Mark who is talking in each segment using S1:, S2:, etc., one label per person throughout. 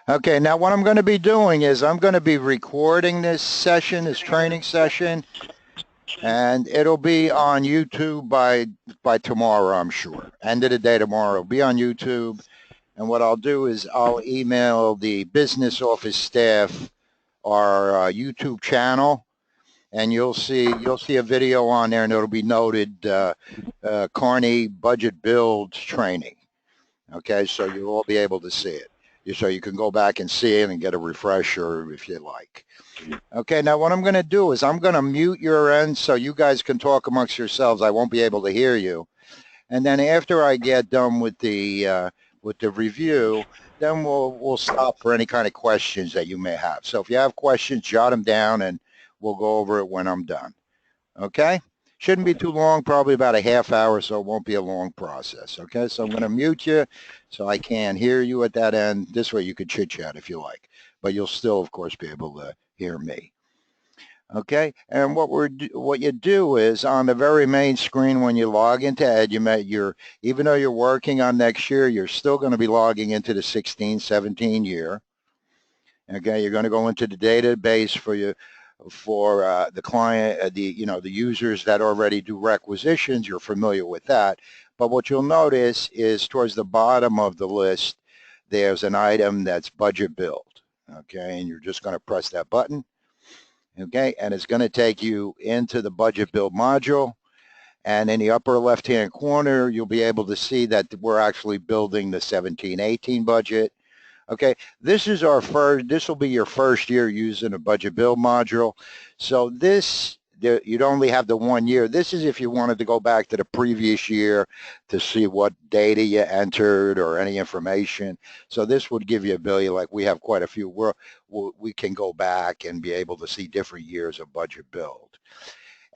S1: Okay, now what I'm going to be doing is I'm going to be recording this session, this training session, and it'll be on YouTube by tomorrow, I'm sure. End of the day tomorrow, it'll be on YouTube. And what I'll do is I'll email the business office staff our YouTube channel, and you'll see a video on there, and it'll be noted Kearny Budget Build Training. Okay, so you'll all be able to see it. So you can go back and see it and get a refresher if you like. Okay, now what I'm going to do is I'm going to mute your end so you guys can talk amongst yourselves. I won't be able to hear you. And then after I get done with the review, then we'll stop for any kind of questions that you may have. So if you have questions, jot them down and we'll go over it when I'm done. Okay? Shouldn't be too long, probably about a half hour, so it won't be a long process. Okay, so I'm going to mute you so I can't hear you at that end. This way you could chit chat if you like, but you'll still, of course, be able to hear me. Okay, and what you do is on the very main screen when you log into Edu-Met, even though you're working on next year, you're still going to be logging into the 16-17 year. Okay, you're going to go into the database for the client, the users that already do requisitions. You're familiar with that, but what you'll notice is towards the bottom of the list, there's an item that's budget build. Okay, and you're just going to press that button. Okay, and it's going to take you into the budget build module. And in the upper left-hand corner, you'll be able to see that we're actually building the 17-18 budget. Okay, this will be your first year using a budget build module. So you'd only have the 1 year. This is if you wanted to go back to the previous year to see what data you entered or any information. So this would give you ability, like we have quite a few, we can go back and be able to see different years of budget build.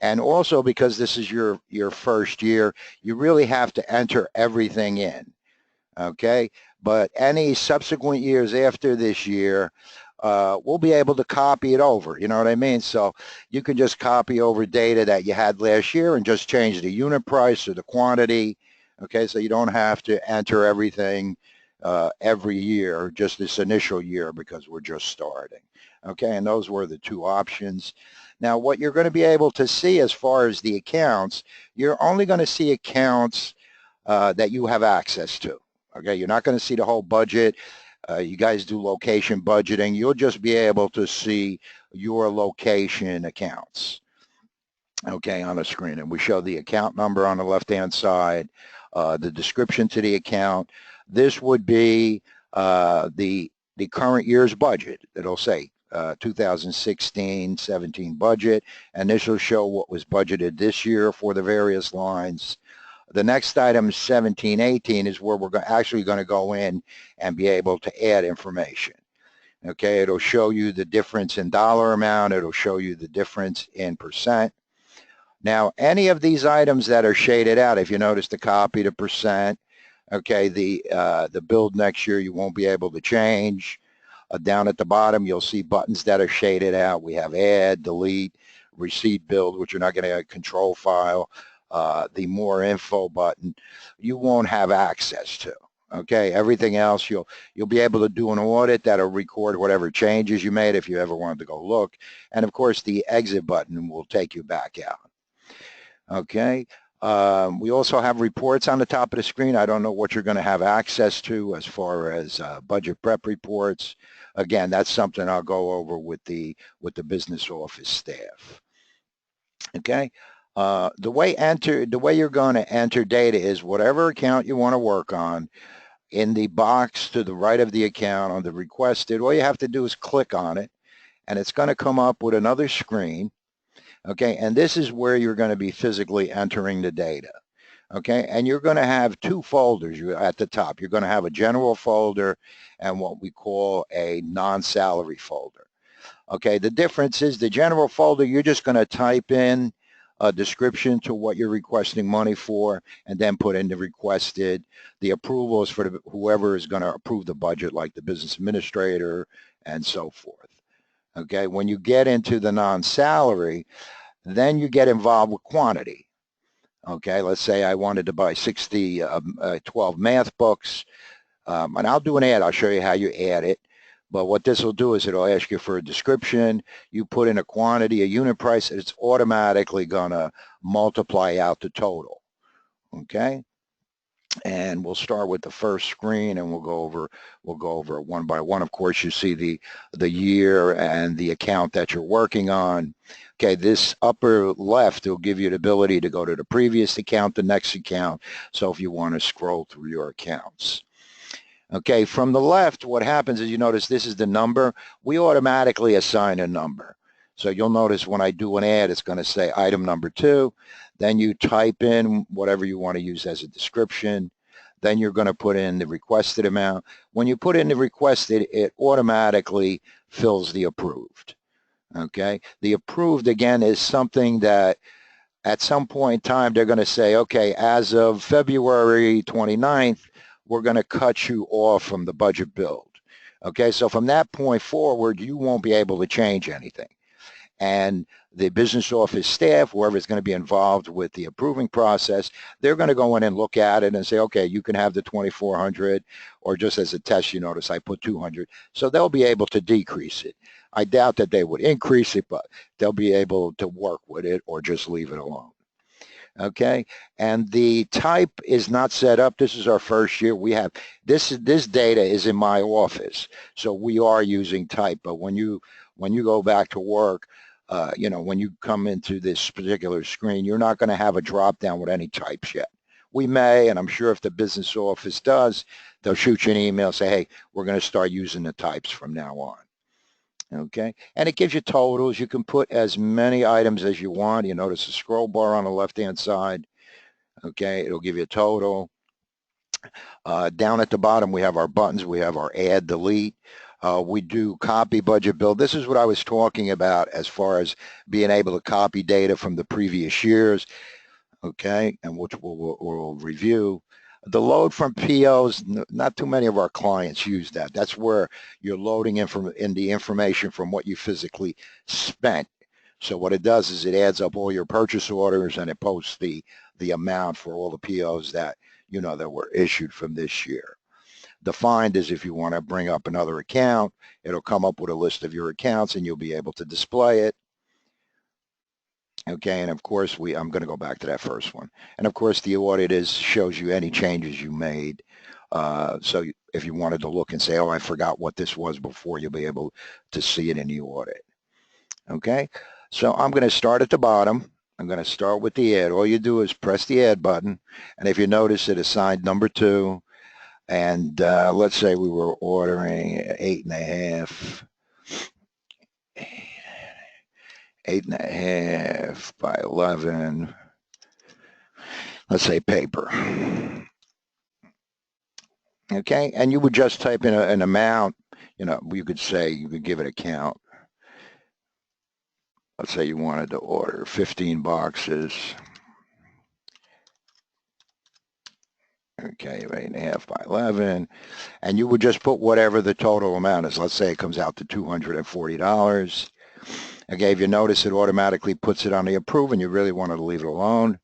S1: And also because this is your first year, you really have to enter everything in, okay? But any subsequent years after this year, we'll be able to copy it over, you know what I mean? So you can just copy over data that you had last year and just change the unit price or the quantity, okay? So you don't have to enter everything every year, just this initial year because we're just starting, okay? And those were the two options. Now, what you're going to be able to see as far as the accounts, you're only going to see accounts that you have access to, okay? You're not going to see the whole budget. You guys do location budgeting. You'll just be able to see your location accounts, okay, on the screen. And we show the account number on the left-hand side, the description to the account. This would be the current year's budget. It'll say 2016-17 budget, and this will show what was budgeted this year for the various lines. The next item, 17-18, is where we're actually going to go in and be able to add information. Okay, it'll show you the difference in dollar amount. It'll show you the difference in percent. Now, any of these items that are shaded out, if you notice the copy to percent, okay, the build next year you won't be able to change. Down at the bottom, you'll see buttons that are shaded out. We have add, delete, receipt build, which you're not going to control file. The more info button, you won't have access to. Okay, everything else you'll be able to do an audit that'll record whatever changes you made if you ever wanted to go look. And of course, the exit button will take you back out. Okay. We also have reports on the top of the screen. I don't know what you're going to have access to as far as budget prep reports. Again, that's something I'll go over with the business office staff. Okay. The way you're going to enter data is whatever account you want to work on. In the box to the right of the account on the requested, all you have to do is click on it, and it's going to come up with another screen. Okay, and this is where you're going to be physically entering the data. Okay, and you're going to have two folders at the top. You're going to have a general folder and what we call a non-salary folder. Okay, the difference is the general folder, you're just going to type in a description to what you're requesting money for, and then put in the requested. The approval is for whoever is going to approve the budget, like the business administrator and so forth. Okay, when you get into the non-salary, then you get involved with quantity. Okay, let's say I wanted to buy 12 math books. And I'll do an ad. I'll show you how you add it. But what this will do is it'll ask you for a description. You put in a quantity, a unit price, and it's automatically going to multiply out the total. Okay? And we'll start with the first screen, and we'll go over it one by one. Of course, you see the year and the account that you're working on. Okay, this upper left will give you the ability to go to the previous account, the next account, so if you want to scroll through your accounts. Okay, from the left, what happens is you notice this is the number. We automatically assign a number. So you'll notice when I do an ad, it's going to say item number 2. Then you type in whatever you want to use as a description. Then you're going to put in the requested amount. When you put in the requested, it automatically fills the approved. Okay, the approved, again, is something that at some point in time, they're going to say, okay, as of February 29th, we're going to cut you off from the budget build. Okay, so from that point forward, you won't be able to change anything. And the business office staff, whoever is going to be involved with the approving process, they're going to go in and look at it and say, okay, you can have the 2,400, or just as a test, you notice I put 200. So they'll be able to decrease it. I doubt that they would increase it, but they'll be able to work with it or just leave it alone. Okay, and the type is not set up. This is our first year. We have this data is in my office, so we are using type. But when you go back to work, you know, when you come into this particular screen, you're not going to have a drop down with any types yet. We may, and I'm sure if the business office does, they'll shoot you an email, say, hey, we're going to start using the types from now on. Okay, and it gives you totals. You can put as many items as you want. You notice the scroll bar on the left-hand side. Okay, it'll give you a total. Down at the bottom, we have our buttons. We have our add, delete. We do copy, budget, build. This is what I was talking about as far as being able to copy data from the previous years. Okay, and which we'll review. The load from POs, not too many of our clients use that. That's where you're loading in the information from what you physically spent. So what it does is it adds up all your purchase orders and it posts the amount for all the POs that, you know, that were issued from this year. The find is if you want to bring up another account, it'll come up with a list of your accounts and you'll be able to display it. Okay, and of course, I'm going to go back to that first one. And of course, the audit shows you any changes you made. So if you wanted to look and say, oh, I forgot what this was before, you'll be able to see it in the audit. Okay, so I'm going to start at the bottom. I'm going to start with the ad. All you do is press the add button. And if you notice, it assigned number 2. And let's say we were ordering 8.5. 8.5 by 11, let's say paper. Okay, and you would just type in an amount, you know, you could give it a count. Let's say you wanted to order 15 boxes. Okay, 8.5 by 11, and you would just put whatever the total amount is. Let's say it comes out to $240. Okay, if you notice, it automatically puts it on the approve, and you really wanted to leave it alone.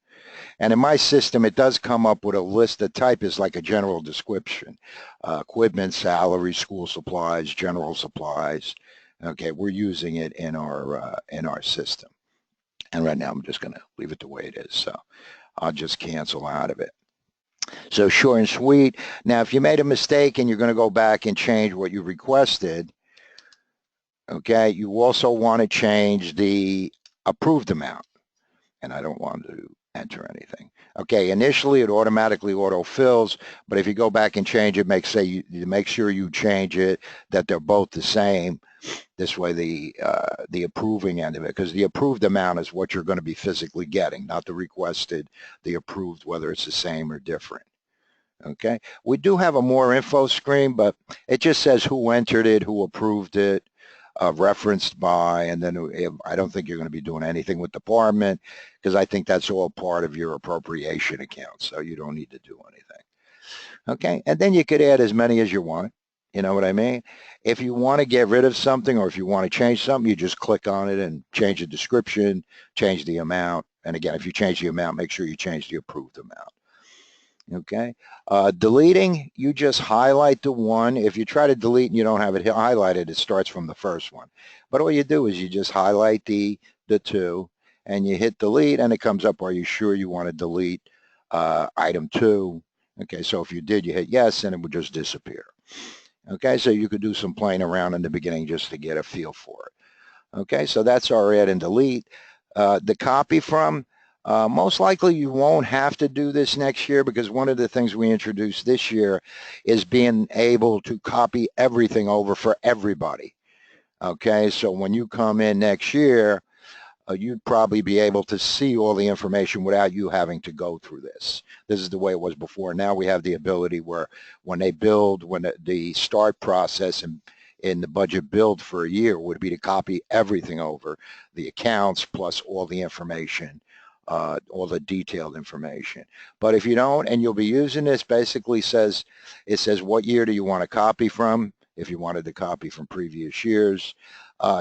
S1: And in my system, it does come up with a list. The type is like a general description. Equipment, salary, school supplies, general supplies. Okay, we're using it in our system. And right now, I'm just going to leave it the way it is. So I'll just cancel out of it. So short and sweet. Now, if you made a mistake and you're going to go back and change what you requested, okay, you also want to change the approved amount. And I don't want to enter anything. Okay, initially it automatically autofills, but if you go back and change it, make sure you change it that they're both the same. This way the approving end of it, because the approved amount is what you're going to be physically getting, not the requested, the approved, whether it's the same or different. Okay, we do have a more info screen, but it just says who entered it, who approved it, referenced by, and then I don't think you're going to be doing anything with department because I think that's all part of your appropriation account, so you don't need to do anything. Okay, and then you could add as many as you want. You know what I mean? If you want to get rid of something or if you want to change something, you just click on it and change the description, change the amount. And again, if you change the amount, make sure you change the approved amount. Okay. Deleting, you just highlight the one. If you try to delete and you don't have it highlighted, it starts from the first one. But all you do is you just highlight the two and you hit delete and it comes up, are you sure you want to delete item 2? Okay, so if you did, you hit yes and it would just disappear. Okay, so you could do some playing around in the beginning just to get a feel for it. Okay, so that's our add and delete. The copy from, most likely you won't have to do this next year because one of the things we introduced this year is being able to copy everything over for everybody. Okay, so when you come in next year, you'd probably be able to see all the information without you having to go through this. This is the way it was before. Now we have the ability where when they build, when the start process and in the budget build for a year would be to copy everything over, the accounts plus all the information, all the detailed information. But if you don't, and you'll be using this, basically says, it says what year do you want to copy from, if you wanted to copy from previous years.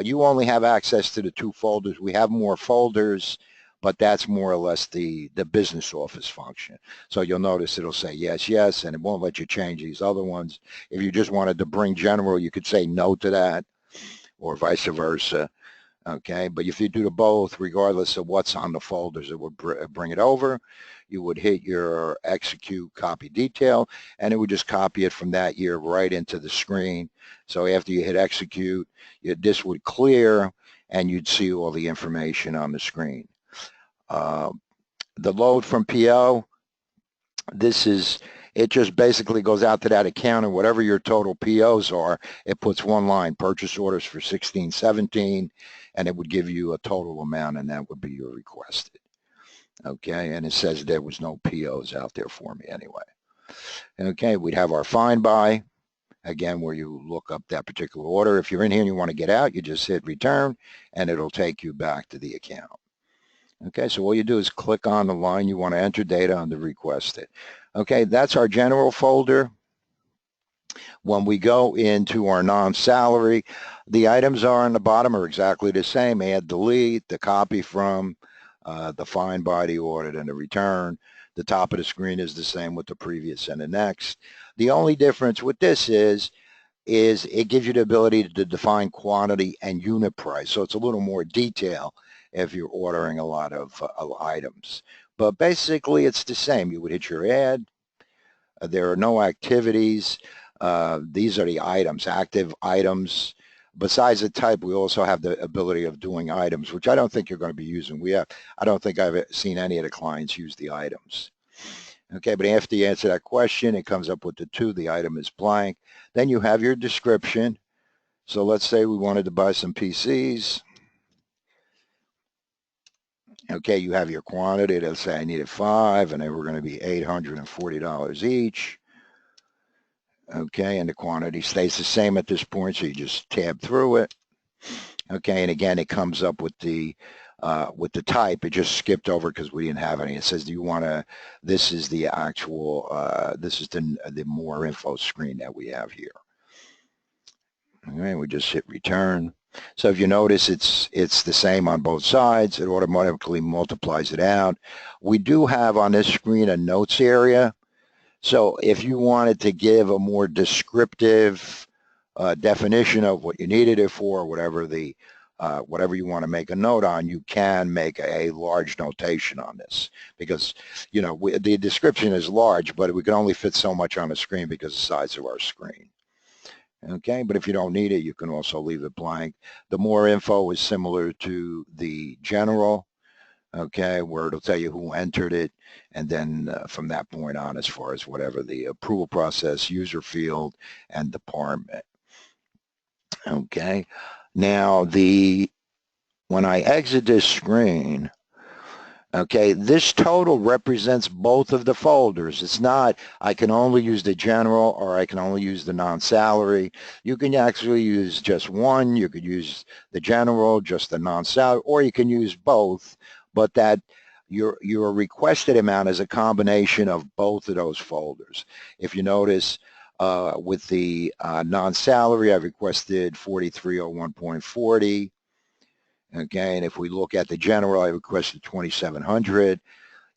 S1: You only have access to the 2 folders. We have more folders, but that's more or less the business office function. So you'll notice it'll say yes, yes, and it won't let you change these other ones. If you just wanted to bring general, you could say no to that or vice versa. Okay, but if you do the both, regardless of what's on the folders, it would bring it over. You would hit your execute copy detail, and it would just copy it from that year right into the screen. So after you hit execute, this would clear, and you'd see all the information on the screen. The load from PO, it just basically goes out to that account, and whatever your total POs are, it puts one line, purchase orders for 16-17, and it would give you a total amount, and that would be your requested. Okay, and it says there was no POs out there for me anyway. Okay, we'd have our find by, again, where you look up that particular order. If you're in here and you want to get out, you just hit return, and it'll take you back to the account. Okay, so all you do is click on the line you want to enter data on the requested. Okay, that's our general folder. When we go into our non-salary, the items are on the bottom are exactly the same. Add, delete, the copy from, the find by, the audit, and the return. The top of the screen is the same with the previous and the next. The only difference with this is it gives you the ability to define quantity and unit price. So it's a little more detail if you're ordering a lot of items. But basically, it's the same. You would hit your add. There are no activities. These are the items, active items. Besides the type, we also have the ability of doing items, which I don't think you're going to be using. I don't think I've seen any of the clients use the items. Okay, but after you answer that question, it comes up with the 2, the item is blank. Then you have your description. So let's say we wanted to buy some PCs. Okay, you have your quantity. Let's say I needed 5, and they were going to be $840 each. Okay, and the quantity stays the same at this point, so you just tab through it. Okay, and again, it comes up with the type. It just skipped over because we didn't have any. It says, do you want to, this is the actual, this is the more info screen that we have here. Okay, we just hit return. So if you notice, it's the same on both sides. It automatically multiplies it out. We do have on this screen a notes area. So if you wanted to give a more descriptive definition of what you needed it for, whatever you want to make a note on, you can make a large notation on this because, you know, the description is large, but we can only fit so much on the screen because of the size of our screen. Okay, but if you don't need it, you can also leave it blank. The more info is similar to the general, okay, where it'll tell you who entered it, and then from that point on, as far as whatever the approval process, user field, and department. Okay, now when I exit this screen, okay, this total represents both of the folders. It's not, I can only use the general or I can only use the non-salary. You can actually use just one. You could use the general, just the non-salary, or you can use both, but that your requested amount is a combination of both of those folders. If you notice, with the non-salary, I've requested 4301.40. Okay, and if we look at the general, I requested 2700.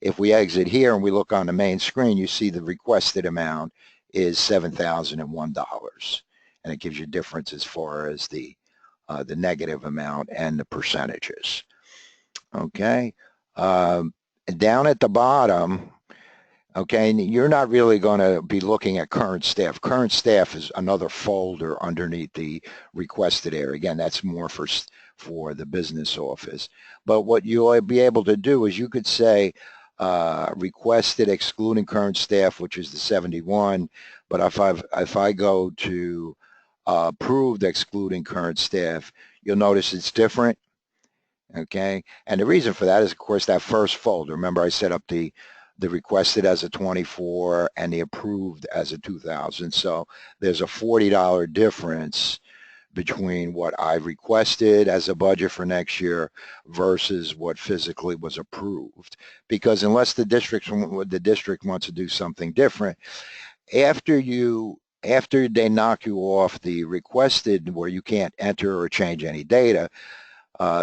S1: if we exit here and we look on the main screen, you see the requested amount is $7,001, and it gives you difference as far as the negative amount and the percentages. Okay, down at the bottom. Okay, and you're not really going to be looking at current staff. Current staff is another folder underneath the requested area. Again, that's more for the business office. But what you'll be able to do is you could say requested excluding current staff, which is the 71. But if I go to approved excluding current staff, you'll notice it's different. Okay, and the reason for that is, of course, that first folder. Remember, I set up the requested as a 24 and the approved as a 2000. So there's a $40 difference between what I requested as a budget for next year versus what physically was approved. Because unless the district wants to do something different, after they knock you off the requested where you can't enter or change any data,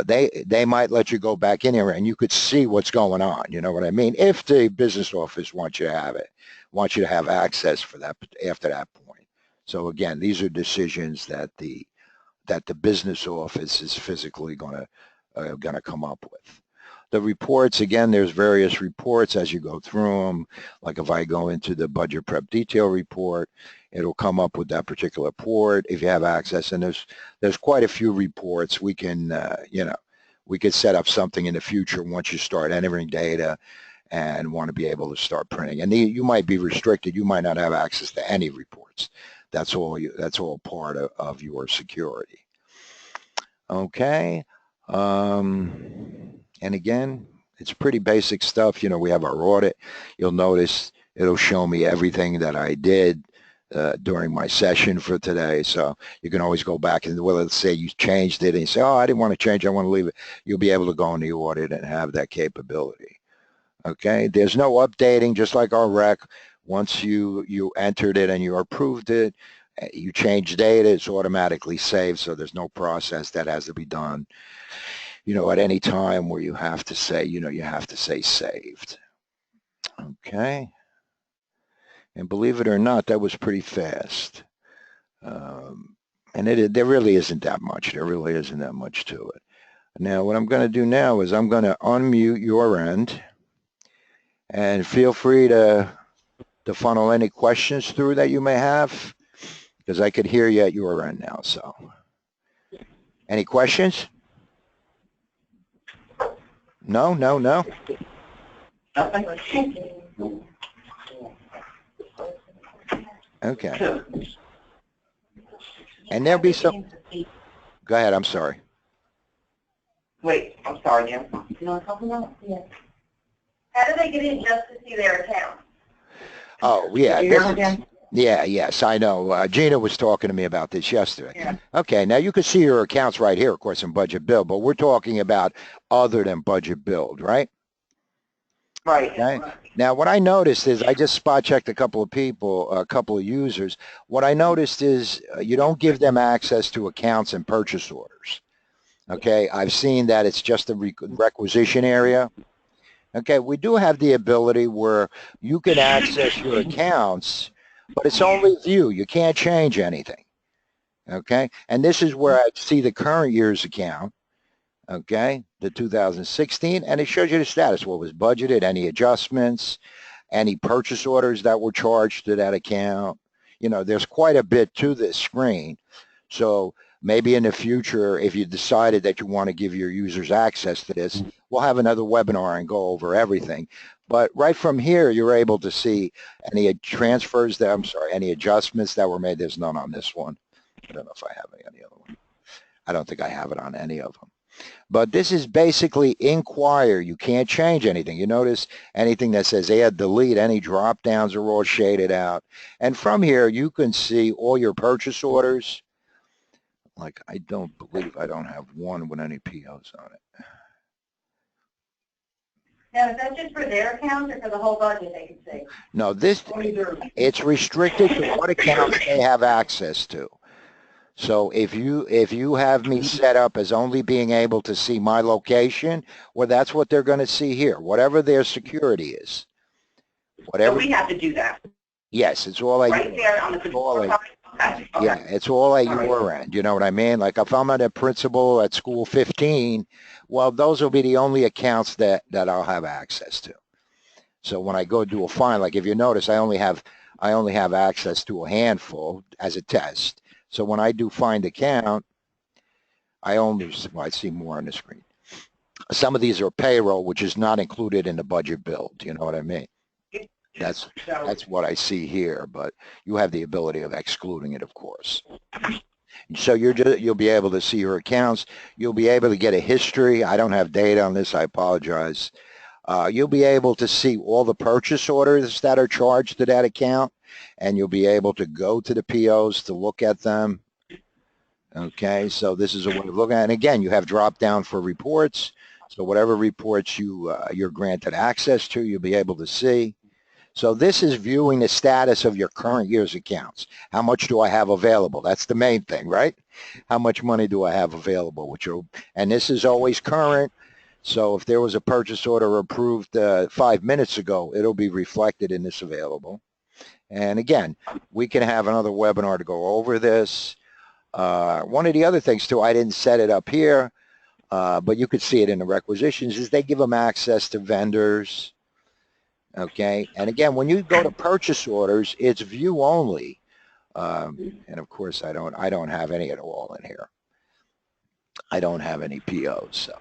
S1: they might let you go back in here and you could see what's going on. You know what I mean? If the business office wants you to have it, wants you to have access for that after that point. So again, these are decisions that the business office is physically going to come up with. The reports, again, there's various reports as you go through them. Like if I go into the budget prep detail report, it'll come up with that particular report if you have access. And there's quite a few reports. We can, we could set up something in the future once you start entering data and want to be able to start printing. And you might be restricted. You might not have access to any reports. That's all part of your security. Okay. And again, it's pretty basic stuff. You know, we have our audit. You'll notice it'll show me everything that I did during my session for today. So you can always go back and, well, let's say you changed it and you say, oh, I didn't want to change, I want to leave it. You'll be able to go in the audit and have that capability. Okay, there's no updating, just like our rec. Once you entered it and you approved it, you change data, it's automatically saved, so there's no process that has to be done, at any time where you have to say, you have to say saved. Okay. And believe it or not, that was pretty fast. And there really isn't that much. There really isn't that much to it. Now, what I'm going to do now is I'm going to unmute your end. And feel free to funnel any questions through that you may have, because I could hear you at your end now. So, any questions? No. Okay. And there'll be some. Go ahead. I'm sorry.
S2: Wait, I'm sorry, Jim. You want to talk about? Yeah. How do they get in just to see their account?
S1: Oh, yeah. Yes, I know. Gina was talking to me about this yesterday.
S2: Yeah.
S1: Okay, now you can see your accounts right here, of course, in Budget Build, but we're talking about other than Budget Build, right?
S2: Right.
S1: Okay. Now, what I noticed is I just spot checked a couple of people, a couple of users. What I noticed is you don't give them access to accounts and purchase orders. Okay, I've seen that it's just the requisition area. Okay, we do have the ability where you can access your accounts, but it's only view. You can't change anything. Okay, and this is where I see the current year's account. Okay, the 2016, and it shows you the status, what was budgeted, any adjustments, any purchase orders that were charged to that account. There's quite a bit to this screen. So maybe in the future, if you decided that you want to give your users access to this, we'll have another webinar and go over everything. But right from here, you're able to see any transfers any adjustments that were made. There's none on this one. I don't know if I have any on the other one. I don't think I have it on any of them. But this is basically inquire. You can't change anything. You notice anything that says add, delete, any drop downs are all shaded out. And from here, you can see all your purchase orders. Like, I don't believe I don't have one with any POs on it.
S2: Now, is that just for their accounts or for the whole budget they can see?
S1: No, it's restricted to what accounts they have access to. So if you have me set up as only being able to see my location, well, that's what they're going to see here, whatever their security is.
S2: So
S1: Whatever.
S2: we have to do that.
S1: Yes, it's all at
S2: Right there on the control side? Okay.
S1: yeah, it's all at your end. You know what I mean? Like if I'm a principal at school 15, well, those will be the only accounts that I'll have access to. So when I go do a find, like if you notice, I only have access to a handful as a test. So when I do find account, well, I see more on the screen. Some of these are payroll, which is not included in the budget build. You know what I mean? That's what I see here, but you have the ability of excluding it, of course. So you'll be able to see your accounts. You'll be able to get a history. I don't have data on this. I apologize. You'll be able to see all the purchase orders that are charged to that account, and you'll be able to go to the POs to look at them. Okay, so this is a way of looking at it. And again, you have drop down for reports. So whatever reports you're granted access to, you'll be able to see. So this is viewing the status of your current year's accounts. How much do I have available? That's the main thing, right? How much money do I have available? And this is always current. So if there was a purchase order approved 5 minutes ago, it'll be reflected in this available. And again, we can have another webinar to go over this. One of the other things too, I didn't set it up here, but you could see it in the requisitions, is they give them access to vendors. Okay, and again, when you go to purchase orders, it's view only, and of course, I don't have any at all in here. I don't have any POs, so.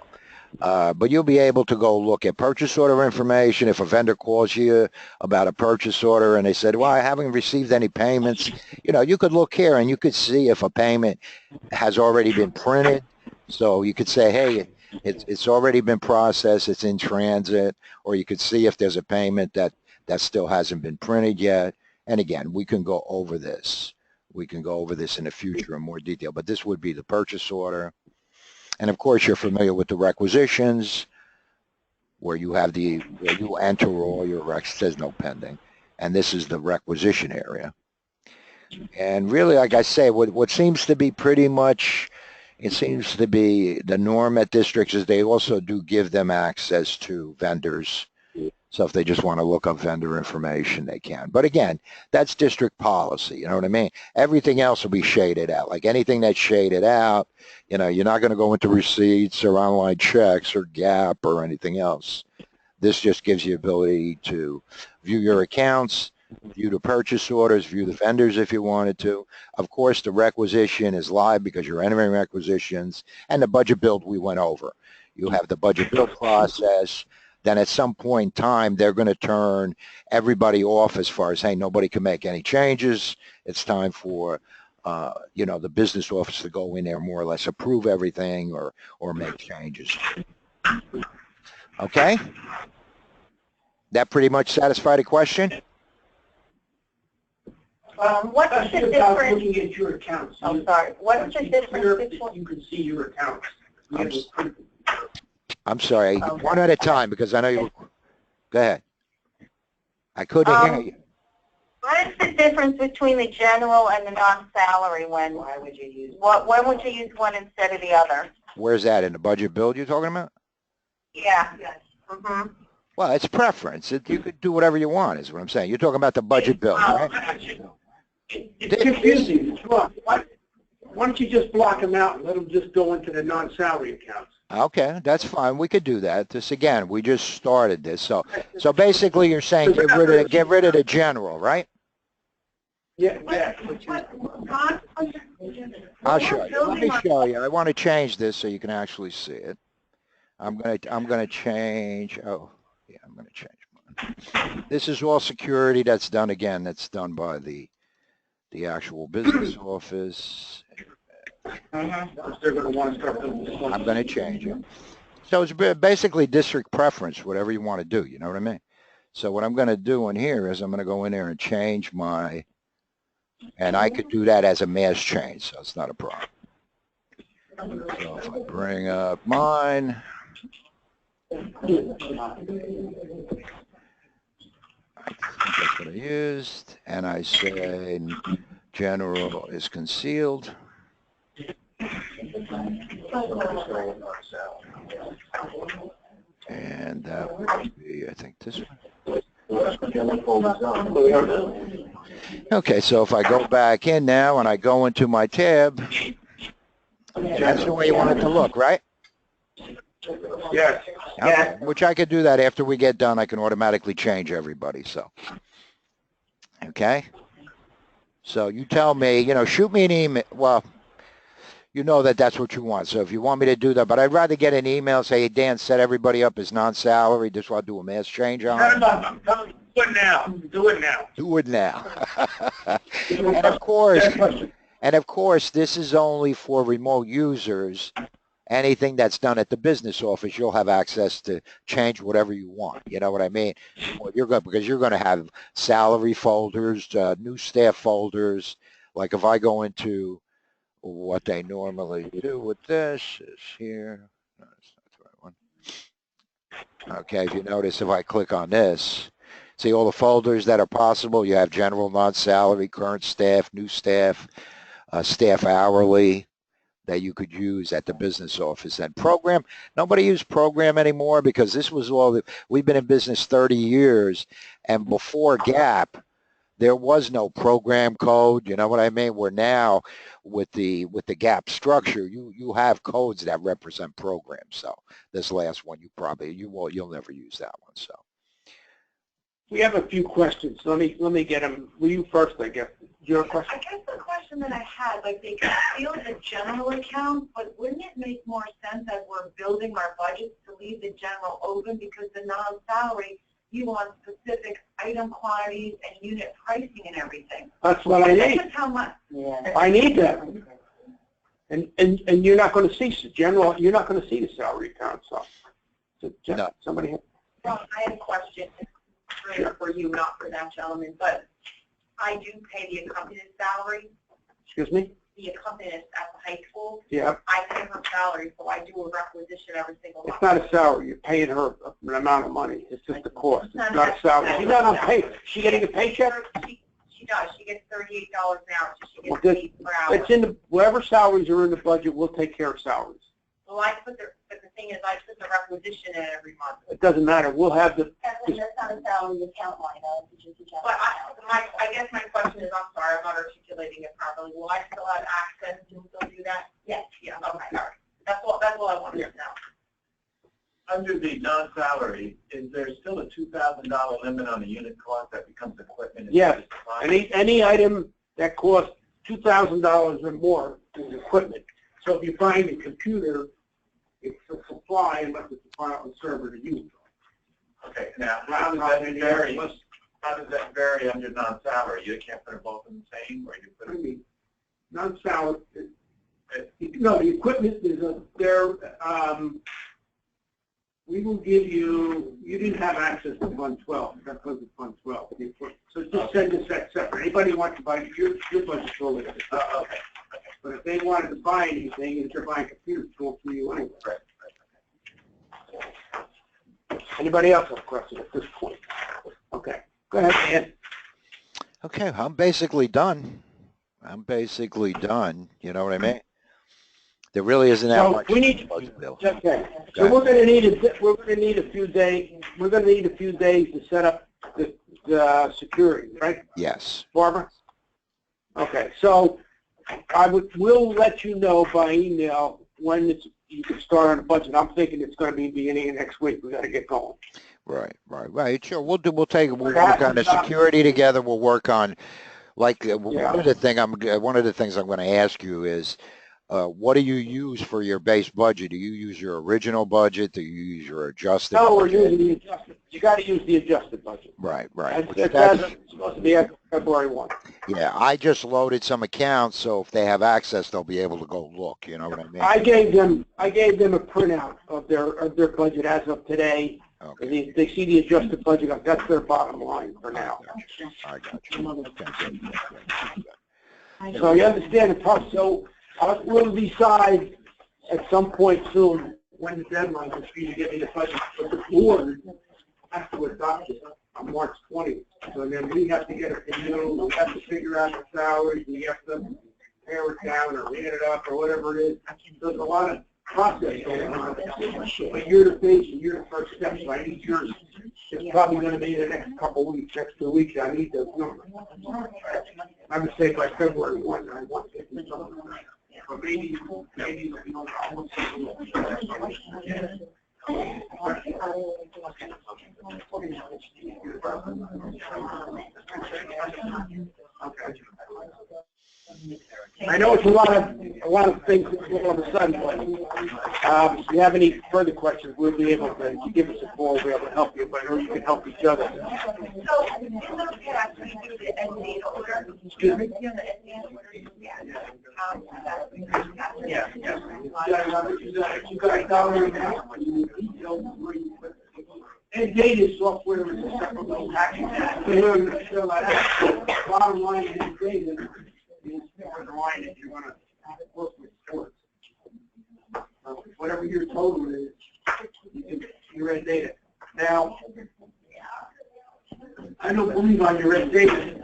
S1: But you'll be able to go look at purchase order information. If a vendor calls you about a purchase order and they said, well, I haven't received any payments, you could look here and you could see if a payment has already been printed. So you could say, hey, it's already been processed, it's in transit, or you could see if there's a payment that still hasn't been printed yet. And again, we can go over this. We can go over this in the future in more detail, but this would be the purchase order. And of course, you're familiar with the requisitions, where you enter all your recs, says no pending. And this is the requisition area. And really, like I say, what seems to be pretty much, it seems to be the norm at districts is they also do give them access to vendors. So if they just want to look up vendor information, they can. But again, that's district policy, you know what I mean? Everything else will be shaded out. Like anything that's shaded out, you're not going to go into receipts or online checks or GAP or anything else. This just gives you ability to view your accounts, view the purchase orders, view the vendors if you wanted to. Of course, the requisition is live because you're entering requisitions, and the budget build we went over. You have the budget build process. Then at some point in time, they're going to turn everybody off as far as, hey, nobody can make any changes. It's time for, the business office to go in there, more or less approve everything or make changes. Okay? That pretty much satisfied the question?
S2: What's the difference?
S3: Looking at your accounts.
S2: I'm sorry. What's the difference between?
S3: You can see your accounts.
S1: I'm sorry,
S2: Okay.
S1: one at a time, because I know you were, go ahead. I couldn't hear you.
S2: What is the difference between the general and the non-salary when? Why would you use? When would you use one instead of the other?
S1: Where's that, in the budget build you're talking about?
S2: Yeah. Yes. Mm-hmm.
S1: Well, it's preference. You could do whatever you want, is what I'm saying. You're talking about the budget build, right?
S3: It's confusing. Why don't you just block them out and let them just go into the non-salary accounts?
S1: Okay, that's fine. We could do that. This, again, we just started this. So basically you're saying get rid of the general, right?
S3: Yeah.
S1: I'll show you. Let me show you. I want to change this so you can actually see it. I'm gonna change. Oh, yeah, I'm gonna change mine. This is all security. That's done again. That's done by the actual business office.
S3: They're going to want to start doing this.
S1: I'm going to change it. So it's basically district preference, whatever you want to do. You know what I mean? So what I'm going to do in here is I'm going to go in there and change my, and I could do that as a mass change, so it's not a problem. So if I bring up mine, I think that's what I used, and I say general is concealed. And that would be, I think, this one. Okay, so if I go back in now and I go into my tab, that's the way you want it to look, right?
S3: Yes.
S1: Okay, which I could do that after we get done. I can automatically change everybody, so. Okay. So you tell me, you know, shoot me an email. Well, you know that that's what you want. So if you want me to do that, but I'd rather get an email, say, hey, Dan, set everybody up as non-salary. Just want to do a mass change on it.
S3: Do it now. Do it now.
S1: Do it now. And of course, this is only for remote users. Anything that's done at the business office, you'll have access to change whatever you want. You know what I mean? Because you're going to have salary folders, new staff folders. Like if I go into what they normally do with this is here. No, that's not the right one. Okay, if you notice, if I click on this, see all the folders that are possible. You have general, non-salary, current staff, new staff, staff hourly that you could use at the business office. And program, nobody used program anymore because this was all that, we've been in business 30 years, and before GAP, there was no program code, you know what I mean? Where now with the GAP structure, you have codes that represent programs. So this last one, you'll never use that one. So
S3: We have a few questions. Let me get them. Will you first, I guess? Your question?
S2: I guess the question that I had, like they can feel the general account, but wouldn't it make more sense as we're building our budgets to leave the general open, because the non-salary, you want specific item quantities and unit pricing and everything.
S3: That's what I need.
S2: That's how much. Yeah.
S3: I need that. And you're not going to see general. You're not going to see the salary account. So
S1: no.
S3: Somebody.
S2: Well, I have a question for you, not for that gentleman, but I do pay the accompanist salary.
S3: Excuse me?
S2: The accompanist at the high school.
S3: Yeah. I
S2: pay her salary, so I do a requisition every single month.
S3: It's not a salary. You're paying her an amount of money. It's just a cost. It's not a salary. She's not on pay. She getting a paycheck?
S2: She does. She gets $38 an hour, so she gets paid per hour.
S3: It's in the, wherever salaries are in the budget, we'll take care of salaries.
S2: Well, but the thing is, I put the requisition in every month.
S3: It doesn't matter. We'll have the.
S2: That's not a salary account line, though. But I guess my question is, I'm sorry, I'm not articulating it properly. Will I still have access to still do that? Yes. Yeah. Okay. All right. That's all I wanted to know.
S4: Under the non-salary, is there still a $2,000 limit on the unit cost that becomes equipment?
S3: Yes. Any item that costs $2,000 or more is equipment. So if you find a computer, it's a supply unless it's a file server to use.
S4: Okay. Now, how does that vary? How does that vary under non-salary? You can't put them both in the same, or you put them?
S3: I mean, non-salary. No, the equipment is we will give you. You didn't have access to Fund 12. That goes to Fund 12. So just send us that separate. Anybody who wants to buy your budget's totally.
S4: Okay.
S3: But if they wanted to buy anything, and they're buying computers, it's going through you anyway.
S4: Right.
S3: Anybody else have a question at this point? Okay. Go ahead, Dan.
S1: Okay, I'm basically done. You know what I mean? There really isn't that much.
S3: We need. Okay. So we're going to need a few days. We're going to need a few days to set up the security, right?
S1: Yes.
S3: Barbara. Okay. So we'll let you know by email when you can start on the budget. I'm thinking it's going to be beginning of next week. We got to get going.
S1: Right. Sure. We'll work on the security together. We'll work on, one of the things I'm going to ask you is, what do you use for your base budget? Do you use your original budget? Do you use your adjusted budget?
S3: No, we're using the adjusted. You got to use the adjusted budget.
S1: Right.
S3: It's supposed to be after February 1.
S1: Yeah, I just loaded some accounts, so if they have access, they'll be able to go look. You know what I mean?
S3: I gave them a printout of their budget as of today.
S1: Okay.
S3: They see the adjusted budget. That's their bottom line for now.
S1: I got you. Okay.
S3: So you understand the process. So we'll decide at some point soon when the deadline is for you to get me the budget. But the board has to adopt it on March 20th. So then we have to get it from you. We have to figure out the salaries. We have to tear it down or read it up or whatever it is. There's a lot of process going on. But you're the base and you're the first step, so I need yours. It's probably going to be the next couple weeks, next 2 weeks. I need those numbers. I would say by February 1, I want to get this number. But maybe it'll be on I know it's a lot of things all of a sudden, but if you have any further questions, we'll be able to give us a call. We'll be able to help you, but or you can help each other.
S2: So, in the past, we do the end data order.
S3: Excuse me?
S2: Yeah, the end data order.
S3: You got dollar amount. And data software is a separate little package. Bottom line is data is the line if you want to work with sports. Whatever your total is, you can your red data. Now, I don't believe on your red data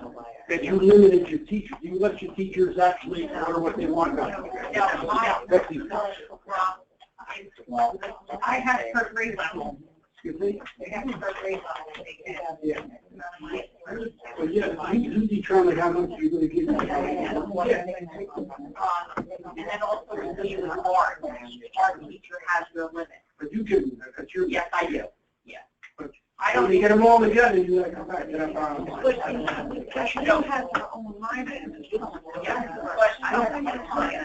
S3: that you limited your teachers. You let your teachers actually order what they want. That's
S2: I had it for grade level.
S3: Excuse me?
S2: They have it for grade level.
S3: Yeah. Well, yeah, you determine how much you're going to give them.
S2: And then also the use of art. Our teacher has their limit.
S3: But you can, that's your.
S2: Yes, I do. Yeah.
S3: But
S2: I don't
S3: when you get them all together, you gotta come back to that bottom line.
S2: But she has her own line. Yeah, but I don't think it's like